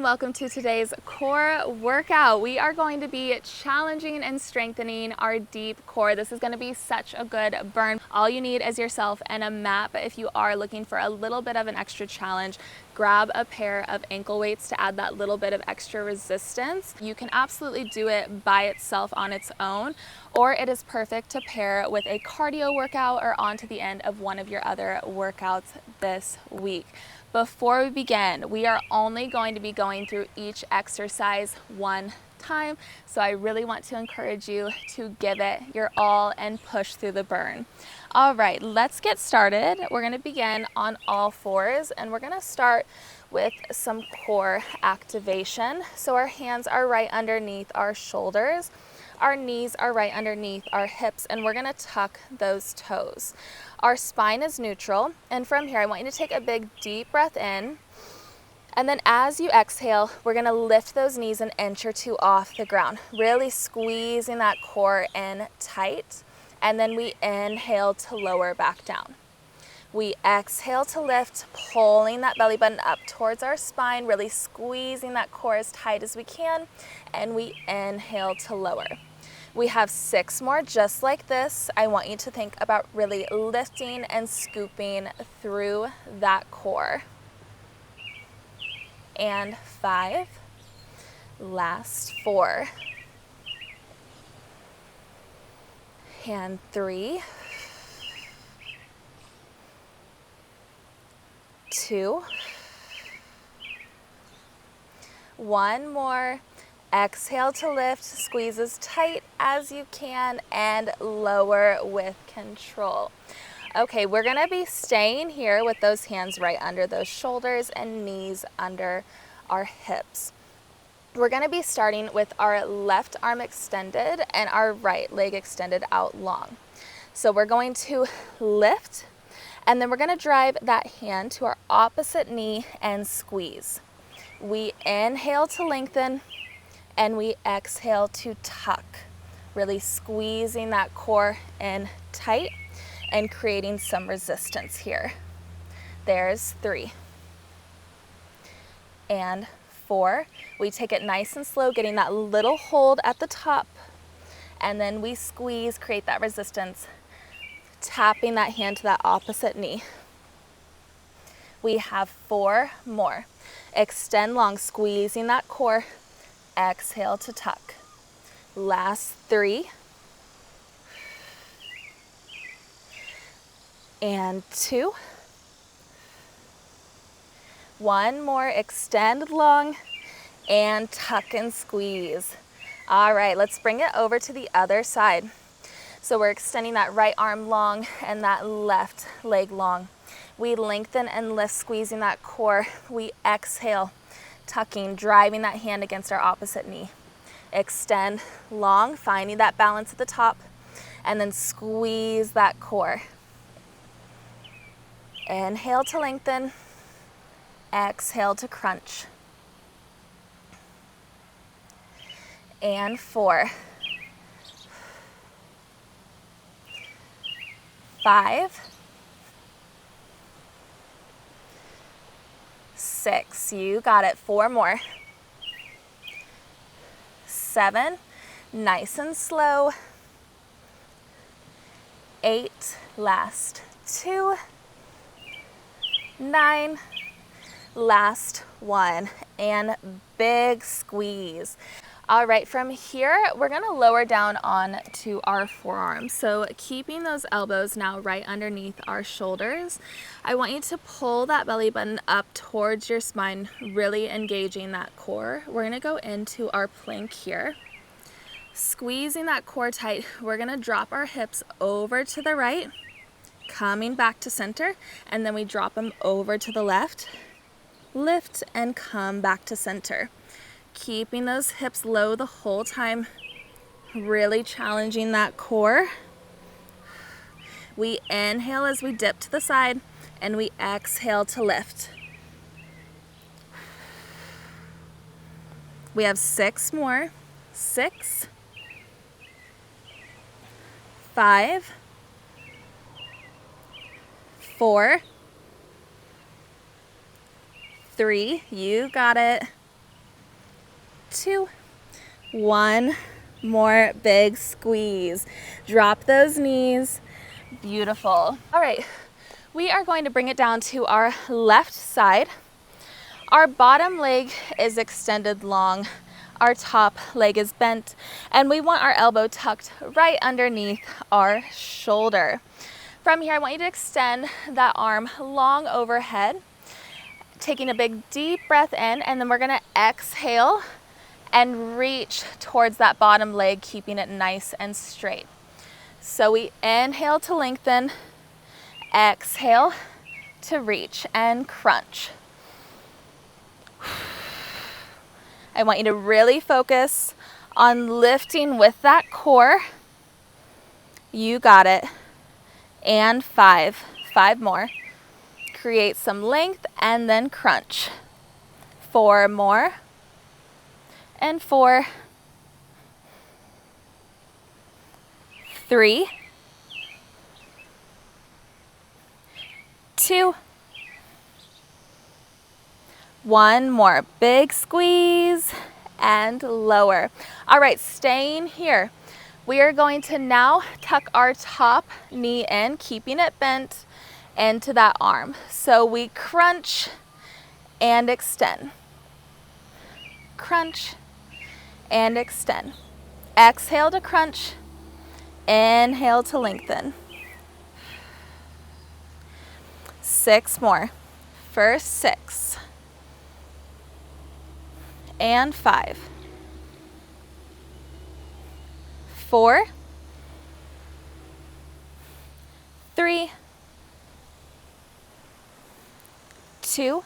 Welcome to today's core workout. We are going to be challenging and strengthening our deep core. This is going to be such a good burn. All you need is yourself and a mat, but if you are looking for a little bit of an extra challenge, grab a pair of ankle weights to add that little bit of extra resistance. You can absolutely do it by itself on its own, or it is perfect to pair with a cardio workout or onto the end of one of your other workouts this week. Before we begin, we are only going to be going through each exercise one time, so I really want to encourage you to give it your all and push through the burn. All right, let's get started. We're going to begin on all fours, and we're going to start with some core activation. So our hands are right underneath our shoulders. Our knees are right underneath our hips, and we're gonna tuck those toes. Our spine is neutral, and from here, I want you to take a big deep breath in, and then as you exhale, we're gonna lift those knees an inch or two off the ground, really squeezing that core in tight, and then we inhale to lower back down. We exhale to lift, pulling that belly button up towards our spine, really squeezing that core as tight as we can, and we inhale to lower. We have 6 more just like this. I want you to think about really lifting and scooping through that core. And 5, last 4, and 3, 2, 1 more. Exhale to lift, squeeze as tight as you can, and lower with control. Okay, we're gonna be staying here with those hands right under those shoulders and knees under our hips. We're gonna be starting with our left arm extended and our right leg extended out long. So we're going to lift, and then we're gonna drive that hand to our opposite knee and squeeze. We inhale to lengthen, and we exhale to tuck, really squeezing that core in tight and creating some resistance here. There's 3. And 4. We take it nice and slow, getting that little hold at the top, and then we squeeze, create that resistance, tapping that hand to that opposite knee. We have 4 more. Extend long, squeezing that core. Exhale to tuck. Last 3. And 2. 1 more. Extend long and tuck and squeeze. All right, let's bring it over to the other side. So we're extending that right arm long and that left leg long. We lengthen and lift, squeezing that core. We exhale, tucking, driving that hand against our opposite knee. Extend long, finding that balance at the top, and then squeeze that core. Inhale to lengthen, exhale to crunch. And 4, 5, 6, you got it. 4 more. 7, nice and slow. 8, last 2. 9, last 1, and big squeeze. All right, from here, we're gonna lower down on to our forearms. So keeping those elbows now right underneath our shoulders, I want you to pull that belly button up towards your spine, really engaging that core. We're gonna go into our plank here. Squeezing that core tight, we're gonna drop our hips over to the right, coming back to center, and then we drop them over to the left, lift, and come back to center. Keeping those hips low the whole time, really challenging that core. We inhale as we dip to the side, and we exhale to lift. We have 6 more. 6, 5, 4, 3, you got it, 2, 1 more big squeeze. Drop those knees. Beautiful. All right, we are going to bring it down to our left side. Our bottom leg is extended long. Our top leg is bent, and we want our elbow tucked right underneath our shoulder. From here, I want you to extend that arm long overhead, taking a big deep breath in, and then we're gonna exhale and reach towards that bottom leg, keeping it nice and straight. So we inhale to lengthen, exhale to reach and crunch. I want you to really focus on lifting with that core. You got it. And 5 more. Create some length and then crunch. 4 more. And 4. 3. 2. 1 more. Big squeeze and lower. All right, staying here. We are going to now tuck our top knee in, keeping it bent into that arm. So we crunch and extend. Crunch and extend. Exhale to crunch. Inhale to lengthen. 6 more. First 6. And 5. 4. 3. 2.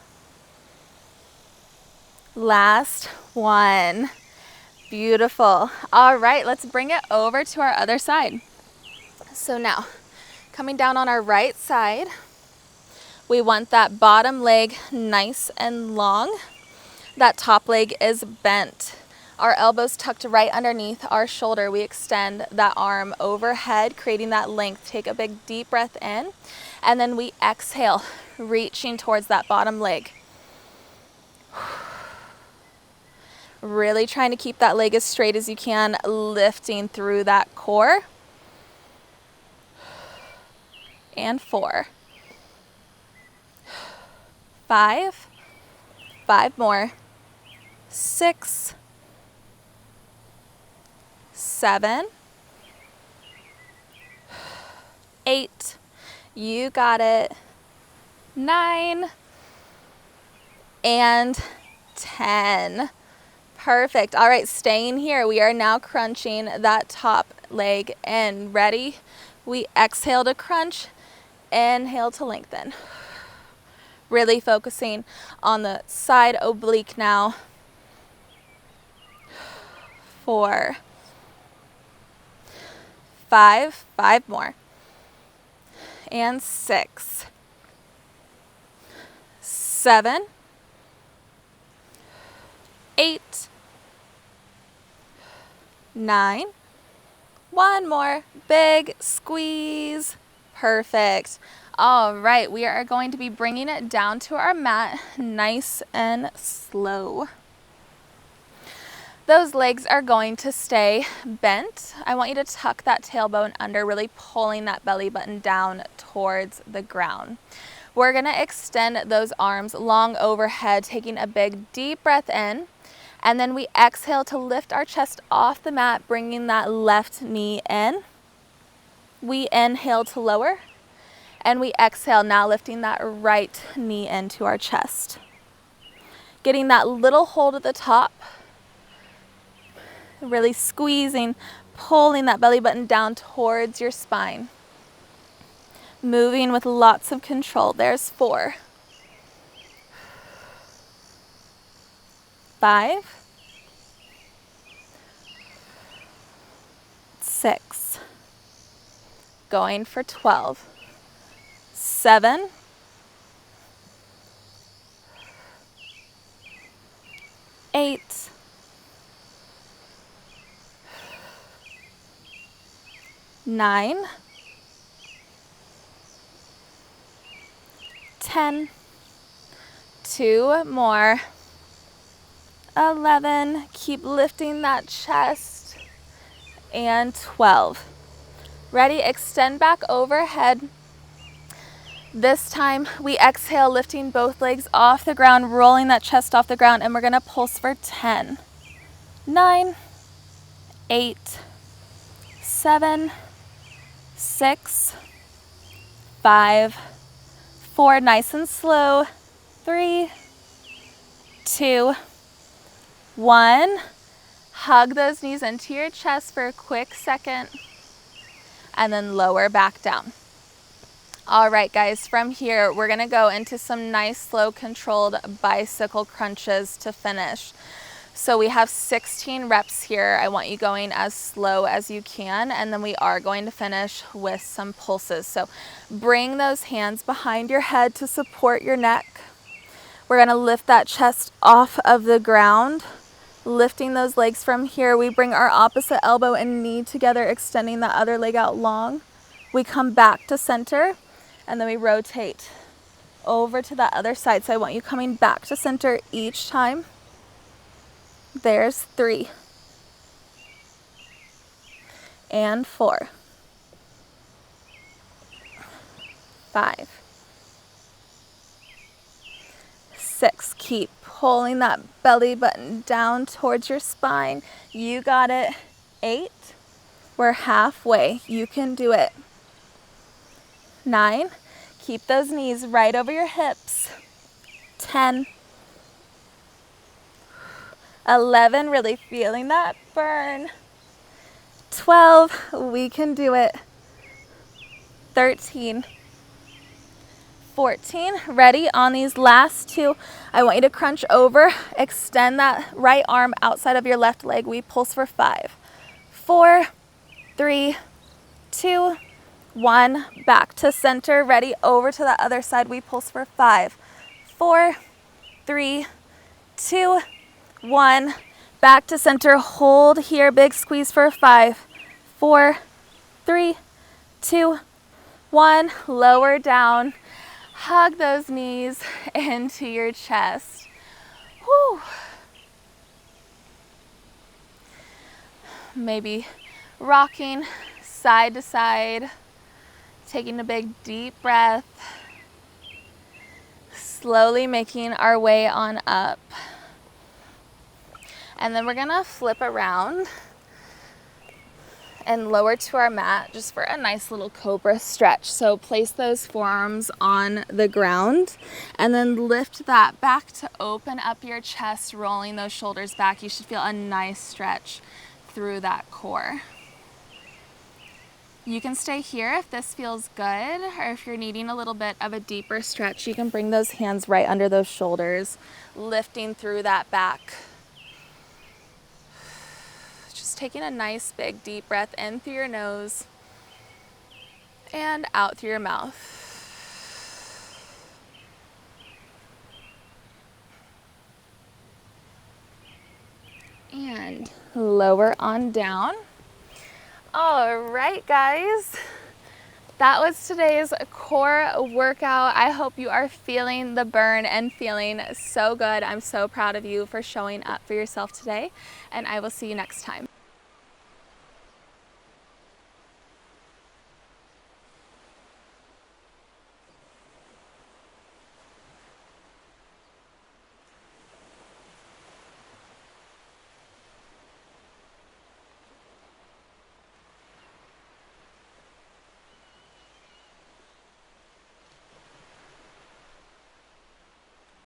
Last 1. Beautiful. All right, let's bring it over to our other side. So now, coming down on our right side, we want that bottom leg nice and long. That top leg is bent. Our elbows tucked right underneath our shoulder. We extend that arm overhead, creating that length. Take a big deep breath in, and then we exhale, reaching towards that bottom leg. Really trying to keep that leg as straight as you can, lifting through that core. And 4. 5. 5 more. 6. 7. 8. You got it. 9. And 10. Perfect. All right, staying here. We are now crunching that top leg in. Ready? We exhale to crunch, inhale to lengthen. Really focusing on the side oblique now. 4. 5. 5 more. And 6. 7. 8. 9. 1 more. Big squeeze. Perfect. All right, we are going to be bringing it down to our mat, nice and slow. Those legs are going to stay bent. I want you to tuck that tailbone under, really pulling that belly button down towards the ground. We're gonna extend those arms long overhead, taking a big deep breath in, and then we exhale to lift our chest off the mat, bringing that left knee in. We inhale to lower, and we exhale, now lifting that right knee into our chest. Getting that little hold at the top, really squeezing, pulling that belly button down towards your spine. Moving with lots of control. There's 4. 5. 6. Going for 12. 7. 8. 9. 10. 2 more. 11, keep lifting that chest, and 12. Ready? Extend back overhead. This time we exhale, lifting both legs off the ground, rolling that chest off the ground, and we're gonna pulse for 10, 9, 8, 7, 6, 5, 4, nice and slow, 3, 2, 1. Hug those knees into your chest for a quick second, and then lower back down. All right, guys, from here, we're gonna go into some nice, slow, controlled bicycle crunches to finish. So we have 16 reps here. I want you going as slow as you can, and then we are going to finish with some pulses. So bring those hands behind your head to support your neck. We're gonna lift that chest off of the ground, lifting those legs from here. We bring our opposite elbow and knee together, extending the other leg out long. We come back to center, and then we rotate over to the other side. So I want you coming back to center each time. There's 3 and 4, 5, 6. Keep pulling that belly button down towards your spine. You got it. 8. We're halfway. You can do it. 9. Keep those knees right over your hips. 10. 11. Really feeling that burn. 12. We can do it. 13. 14. Ready? On these last 2, I want you to crunch over. Extend that right arm outside of your left leg. We pulse for 5, 4, 3, 2, 1. Back to center. Ready? Over to the other side. We pulse for 5, 4, 3, 2, 1. Back to center. Hold here. Big squeeze for 5, 4, 3, 2, 1. Lower down. Hug those knees into your chest. Whew. Maybe rocking side to side, taking a big deep breath, slowly making our way on up. And then we're gonna flip around and lower to our mat just for a nice little cobra stretch. So place those forearms on the ground and then lift that back to open up your chest, rolling those shoulders back. You should feel a nice stretch through that core. You can stay here if this feels good, or if you're needing a little bit of a deeper stretch, you can bring those hands right under those shoulders, lifting through that back. Taking a nice big deep breath in through your nose and out through your mouth. And lower on down. All right, guys. That was today's core workout. I hope you are feeling the burn and feeling so good. I'm so proud of you for showing up for yourself today, and I will see you next time.